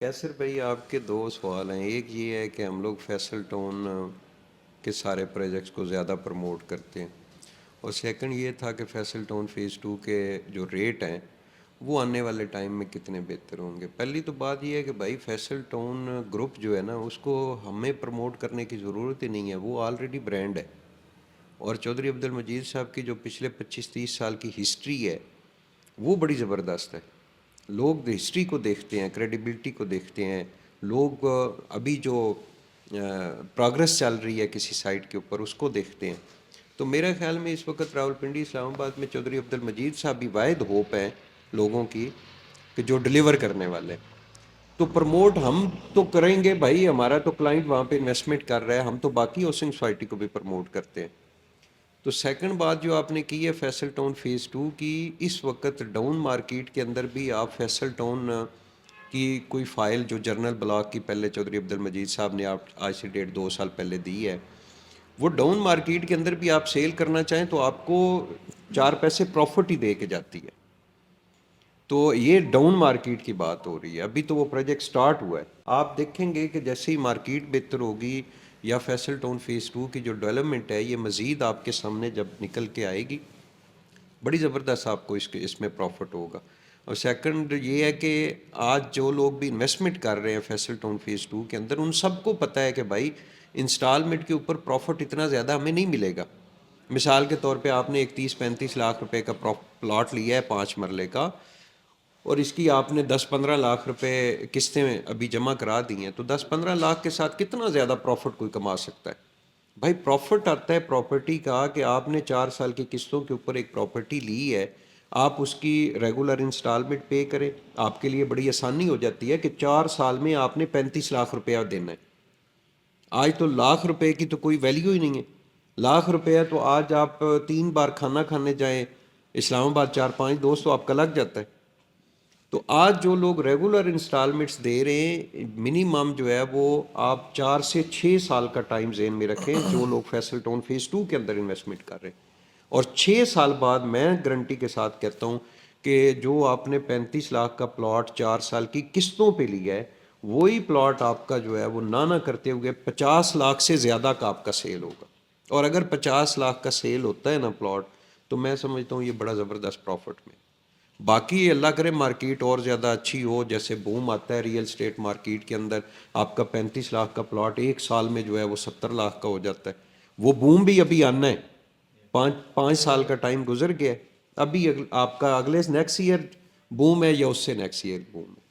کیسر بھائی آپ کے دو سوال ہیں. ایک یہ ہے کہ ہم لوگ فیصل ٹون کے سارے پروجیکٹس کو زیادہ پروموٹ کرتے ہیں، اور سیکنڈ یہ تھا کہ فیصل ٹون فیز 2 کے جو ریٹ ہیں وہ آنے والے ٹائم میں کتنے بہتر ہوں گے. پہلی تو بات یہ ہے کہ بھائی فیصل ٹون گروپ جو ہے نا اس کو ہمیں پروموٹ کرنے کی ضرورت ہی نہیں ہے، وہ آلریڈی برانڈ ہے. اور چودھری عبد المجید صاحب کی جو پچھلے 25-30 سال کی ہسٹری ہے وہ بڑی زبردست ہے. لوگ ہسٹری کو دیکھتے ہیں، کریڈیبلٹی کو دیکھتے ہیں. لوگ ابھی جو پروگرس چل رہی ہے کسی سائٹ کے اوپر اس کو دیکھتے ہیں. تو میرا خیال میں اس وقت راولپنڈی اسلام آباد میں چودھری عبد المجید صاحب بھی واحد ہوپ ہیں لوگوں کی کہ جو ڈلیور کرنے والے. تو پروموٹ ہم تو کریں گے بھائی، ہمارا تو کلائنٹ وہاں پہ انویسٹمنٹ کر رہا ہے، ہم تو باقی ہاؤسنگ سوسائٹی کو بھی پروموٹ کرتے ہیں. تو سیکنڈ بات جو آپ نے کی ہے فیصل ٹاؤن فیز 2 کی، اس وقت ڈاؤن مارکیٹ کے اندر بھی آپ فیصل ٹاؤن کی کوئی فائل جو جرنل بلاک کی پہلے چودھری عبد المجید صاحب نے آپ آج سے 1.5-2 سال پہلے دی ہے، وہ ڈاؤن مارکیٹ کے اندر بھی آپ سیل کرنا چاہیں تو آپ کو 4 پیسے پروفٹ ہی دے کے جاتی ہے. تو یہ ڈاؤن مارکیٹ کی بات ہو رہی ہے. ابھی تو وہ پروجیکٹ سٹارٹ ہوا ہے. آپ دیکھیں گے کہ جیسے ہی مارکیٹ بہتر ہوگی یا فیصل ٹاؤن فیز 2 کی جو ڈیولپمنٹ ہے یہ مزید آپ کے سامنے جب نکل کے آئے گی بڑی زبردست آپ کو اس میں پروفٹ ہوگا. اور سیکنڈ یہ ہے کہ آج جو لوگ بھی انویسٹمنٹ کر رہے ہیں فیصل ٹاؤن فیز 2 کے اندر ان سب کو پتہ ہے کہ بھائی انسٹالمنٹ کے اوپر پروفٹ اتنا زیادہ ہمیں نہیں ملے گا. مثال کے طور پہ آپ نے ایک 30-35 لاکھ روپے کا پلاٹ لیا ہے 5 مرلے کا، اور اس کی آپ نے 10-15 لاکھ روپے قسطیں ابھی جمع کرا دی ہیں، تو 10-15 لاکھ کے ساتھ کتنا زیادہ پروفٹ کوئی کما سکتا ہے؟ بھائی پروفٹ آتا ہے پراپرٹی کا کہ آپ نے 4 سال کی قسطوں کے اوپر ایک پراپرٹی لی ہے، آپ اس کی ریگولر انسٹالمنٹ پے کریں. آپ کے لیے بڑی آسانی ہو جاتی ہے کہ 4 سال میں آپ نے 35 لاکھ روپیہ دینا ہے. آج تو لاکھ روپے کی تو کوئی ویلیو ہی نہیں ہے. لاکھ روپیہ تو آج آپ 3 بار کھانا کھانے جائیں اسلام آباد 4-5 دوست تو آپ کا لگ جاتا ہے. تو آج جو لوگ ریگولر انسٹالمنٹس دے رہے ہیں منیمم جو ہے وہ آپ 4 سے 6 سال کا ٹائم ذہن میں رکھیں جو لوگ فیصل ٹاؤن فیز 2 کے اندر انویسٹمنٹ کر رہے ہیں. اور 6 سال بعد میں گارنٹی کے ساتھ کہتا ہوں کہ جو آپ نے 35 لاکھ کا پلاٹ 4 سال کی قسطوں پہ لیا ہے وہی پلاٹ آپ کا جو ہے وہ نہ کرتے ہوئے 50 لاکھ سے زیادہ کا آپ کا سیل ہوگا. اور اگر 50 لاکھ کا سیل ہوتا ہے نا پلاٹ تو میں سمجھتا ہوں یہ بڑا زبردست پروفٹ میں. باقی اللہ کرے مارکیٹ اور زیادہ اچھی ہو، جیسے بوم آتا ہے ریئل اسٹیٹ مارکیٹ کے اندر، آپ کا 35 لاکھ کا پلاٹ 1 سال میں جو ہے وہ 70 لاکھ کا ہو جاتا ہے. وہ بوم بھی ابھی آنا ہے، 5 سال کا ٹائم گزر گیا ہے. ابھی آپ کا اگلے نیکسٹ ایئر بوم ہے یا اس سے نیکسٹ ایئر بوم ہے.